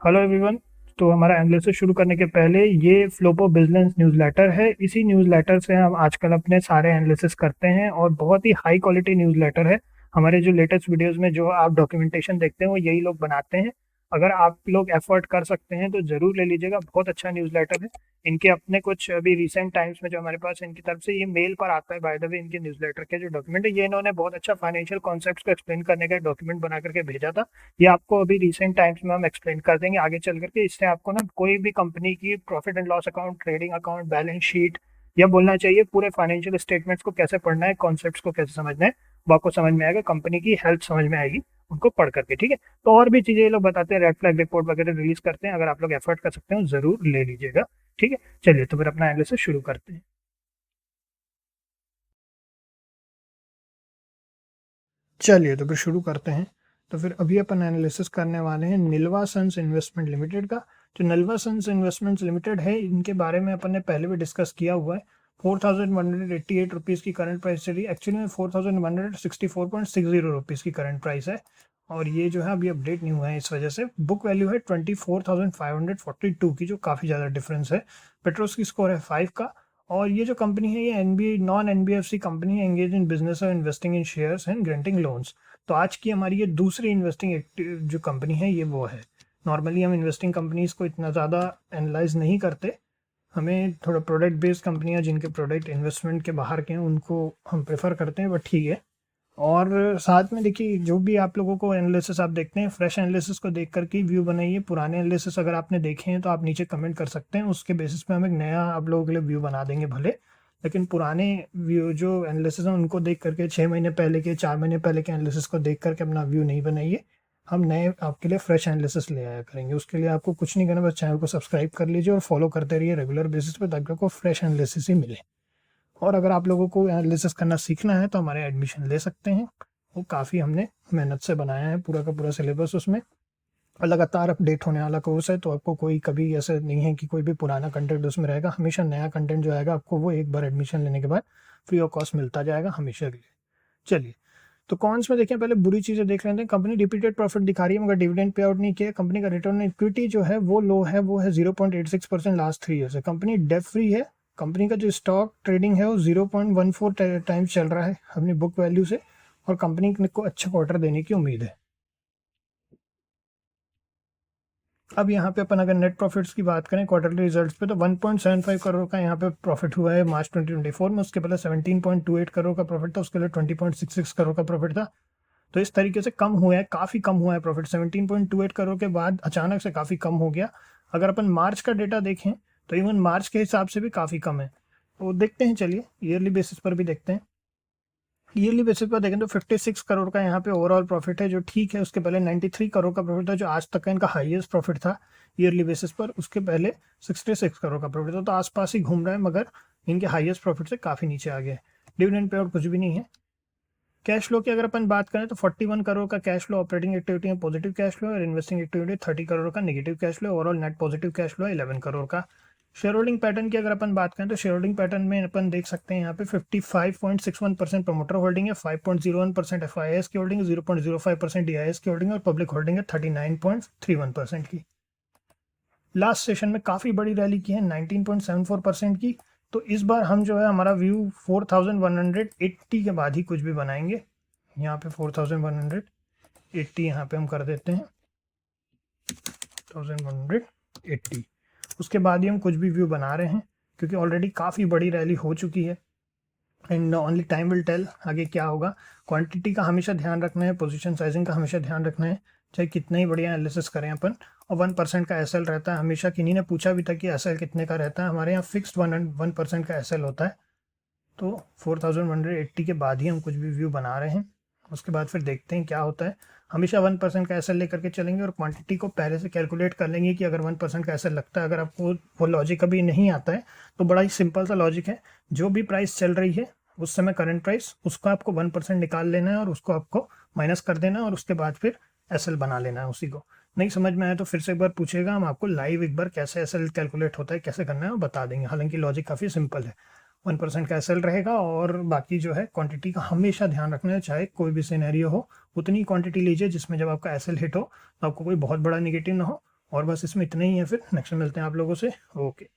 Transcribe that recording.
Hello everyone. तो हमारा analysis शुरू करने के पहले ये फ्लोपो बिजनेस न्यूज़लेटर है। इसी न्यूज़लेटर से हम आजकल अपने सारे एनालिसिस करते हैं और बहुत ही हाई क्वालिटी न्यूज़लेटर है। हमारे जो लेटेस्ट वीडियोस में जो आप डॉक्यूमेंटेशन देखते हैं वो यही लोग बनाते हैं। अगर आप लोग एफर्ट कर सकते हैं तो ज़रूर ले लीजिएगा, बहुत अच्छा न्यूज़लेटर है। इनके अपने कुछ अभी रिसेंट टाइम्स में जो हमारे पास इनकी तरफ से ये मेल पर आता है, बाय द वे इनके न्यूज़लेटर के जो डॉक्यूमेंट है ये इन्होंने बहुत अच्छा फाइनेंशियल कॉन्सेप्ट्स को एक्सप्लेन करने का डॉक्यूमेंट बना करके भेजा था। ये आपको अभी रिसेंट टाइम्स में हम एक्सप्लेन कर देंगे आगे चल करके। इससे आपको ना कोई भी कंपनी की profit and loss account, trading account, balance sheet या बोलना चाहिए पूरे फाइनेंशियल स्टेटमेंट्स को कैसे पढ़ना है, कॉन्सेप्ट्स को कैसे समझना है, वो आपको समझ में आएगा। कंपनी की हेल्थ समझ में आएगी उनको पढ़ करके, ठीक है। तो और भी चीजें ये लोग बताते हैं, रेड फ्लैग रिपोर्ट वगैरह रिलीज करते हैं। अगर आप लोग एफर्ट कर सकते हो जरूर ले लीजिएगा, ठीक है। चलिए तो फिर अपना एनालिसिस शुरू करते हैं। चलिए तो फिर शुरू करते हैं। तो फिर अभी अपन एनालिसिस करने वाले हैं निल्वा सन्स इन्वेस्टमेंट लिमिटेड का। जो निल्वा सन्स इन्वेस्टमेंट्स लिमिटेड है इनके बारे में अपन ने पहले भी डिस्कस किया हुआ है। 4188 रुपीज़ की करंट प्राइस चली, एक्चुअली में 4164.60 रुपीज़ की करंट प्राइस है। और ये जो है अभी अपडेट नहीं हुआ है, इस वजह से बुक वैल्यू है 24,542 की, जो काफ़ी ज़्यादा डिफरेंस है। पेट्रोस की स्कोर है 5 का। और ये जो कंपनी है ये एनबी नॉन एनबीएफसी कंपनी है, एंगेज इन बिजनेस और investing in shares and granting loans. तो आज की हमारी ये दूसरी इन्वेस्टिंग जो कंपनी है ये वो है। नॉर्मली हम इन्वेस्टिंग कंपनीज को इतना ज़्यादा एनालाइज नहीं करते। हमें थोड़ा प्रोडक्ट बेस्ड कंपनियां जिनके प्रोडक्ट इन्वेस्टमेंट के बाहर के हैं उनको हम प्रेफर करते हैं, बट ठीक है। और साथ में देखिए, जो भी आप लोगों को एनालिसिस आप देखते हैं, फ्रेश एनालिसिस को देख करके व्यू बनाइए। पुराने एनालिसिस अगर आपने देखे हैं तो आप नीचे कमेंट कर सकते हैं, उसके बेसिस पे हम एक नया आप लोगों के लिए व्यू बना देंगे भले। लेकिन पुराने व्यू जो एनालिसिस हैं उनको देख करके, 6 महीने पहले के, 4 महीने पहले के एनालिसिस को देख करके अपना व्यू नहीं बनाइए। हम नए आपके लिए फ्रेश एनालिसिस ले आया करेंगे। उसके लिए आपको कुछ नहीं करना, बस चैनल को सब्सक्राइब कर लीजिए और फॉलो करते रहिए रेगुलर बेसिस पे, ताकि आपको फ्रेश एनालिसिस ही मिले। और अगर आप लोगों को एनालिसिस करना सीखना है तो हमारे एडमिशन ले सकते हैं। वो काफ़ी हमने मेहनत से बनाया है, पूरा का पूरा सिलेबस उसमें और लगातार अपडेट होने वाला कोर्स है। तो आपको कोई कभी ऐसा नहीं है कि कोई भी पुराना कंटेंट उसमें रहेगा। हमेशा नया कंटेंट जो आएगा आपको वो एक बार एडमिशन लेने के बाद फ्री ऑफ कॉस्ट मिलता जाएगा हमेशा के लिए। चलिए तो कॉन्स में देखें, पहले बुरी चीज़ें देख लेते हैं। कंपनी रिपीटेड प्रॉफिट दिखा रही है मगर डिविडेंड पे आउट नहीं किया। कंपनी का रिटर्न ऑन इक्विटी जो है वो लो है, वो है 0.86% लास्ट 3 ईयर से। कंपनी डेट फ्री है। कंपनी का जो स्टॉक ट्रेडिंग है वो 0.14 टाइम्स चल रहा है अपनी बुक वैल्यू से। और कंपनी को अच्छा क्वार्टर देने की उम्मीद है। अब यहाँ पे अपन अगर नेट प्रॉफिट्स की बात करें क्वार्टरली रिजल्ट्स पे, तो 1.75 करोड़ का यहाँ पे प्रॉफिट हुआ है मार्च 2024 में। उसके पहले 17.28 करोड़ का प्रॉफिट था, उसके लिए 20.66 करोड़ का प्रॉफिट था। तो इस तरीके से कम हुआ है, काफ़ी कम हुआ है प्रॉफिट। 17.28 करोड़ के बाद अचानक से काफ़ी कम हो गया। अगर अपन मार्च का डेटा देखें तो इवन मार्च के हिसाब से भी काफ़ी कम है। तो देखते हैं, चलिए ईयरली बेसिस पर भी देखते हैं। ईयरली बेसिस पर देखें तो 56 करोड़ का यहाँ पे ओवरऑल प्रॉफिट है, जो ठीक है। उसके पहले 93 करोड़ का प्रॉफिट था, जो आज तक का इनका हाईएस्ट प्रॉफिट था ईयरली बेसिस पर। उसके पहले 66 करोड़ का प्रॉफिट था। तो आसपास ही घूम रहा है, मगर इनके हाईएस्ट प्रॉफिट से काफ़ी नीचे आ गया है। डिविडेंड पे आउट कुछ भी नहीं है। कैश फ्लो की अगर अपन बात करें तो 41 करोड़ का कैश फ्लो ऑपरेटिंग एक्टिविटी में पॉजिटिव कैश फ्लो और इन्वेस्टिंग एक्टिविटी 30 करोड़ का negative cash flow. Overall net positive cash flow 11 crore का। शेयर होल्डिंग पैटर्न की अगर अपन बात करें तो शेयर होल्डिंग पैटर्न में अपन देख सकते हैं यहाँ पे 55.61% प्रमोटर होल्डिंग है, 5.01% एफआईआईएस की होल्डिंग है, 0.05% डीआईएस की होल्डिंग है और पब्लिक होल्डिंग है 39.31% की। लास्ट सेशन में काफ़ी बड़ी रैली की है 19.74% की। तो इस बार हम जो है हमारा व्यू 4180 के बाद ही कुछ भी बनाएंगे। यहाँ पे 4180 यहाँ पे हम कर देते हैं 1180। उसके बाद ही हम कुछ भी व्यू बना रहे हैं, क्योंकि ऑलरेडी काफ़ी बड़ी रैली हो चुकी है and only time will tell आगे क्या होगा। क्वांटिटी का हमेशा ध्यान रखना है, पोजीशन साइजिंग का हमेशा ध्यान रखना है, चाहे कितना ही बढ़िया एनालिसिस करें अपन। और 1% का एसएल रहता है हमेशा। किन्हीं ने पूछा भी था कि एसएल कितने का रहता है, हमारे यहाँ फिक्स्ड 1% का एसएल होता है। तो 4180 के बाद ही हम कुछ भी व्यू बना रहे हैं। उसके बाद फिर देखते हैं क्या होता है। हमेशा 1% का एसएल लेकर के चलेंगे और क्वांटिटी को पहले से कैलकुलेट कर लेंगे कि अगर 1% का एसएल लगता है। अगर आपको वो लॉजिक अभी नहीं आता है तो बड़ा ही सिंपल सा लॉजिक है। जो भी प्राइस चल रही है उस समय करंट प्राइस, उसका आपको 1% निकाल लेना है और उसको आपको माइनस कर देना है और उसके बाद फिर एसएल बना लेना है उसी को। नहीं समझ में आया तो फिर से एक बार पूछेगा, हम आपको लाइव एक बार कैसे एसएल कैलकुलेट होता है, कैसे करना है वो बता देंगे। हालांकि लॉजिक काफ़ी सिंपल है। 1% का एसएल रहेगा और बाकी जो है क्वांटिटी का हमेशा ध्यान रखना है, चाहे कोई भी सिनेरियो हो। उतनी क्वांटिटी लीजिए जिसमें जब आपका एसएल हिट हो तो आपको कोई बहुत बड़ा निगेटिव ना हो, और बस इसमें इतना ही है, फिर नेक्स्ट में मिलते हैं आप लोगों से। ओके।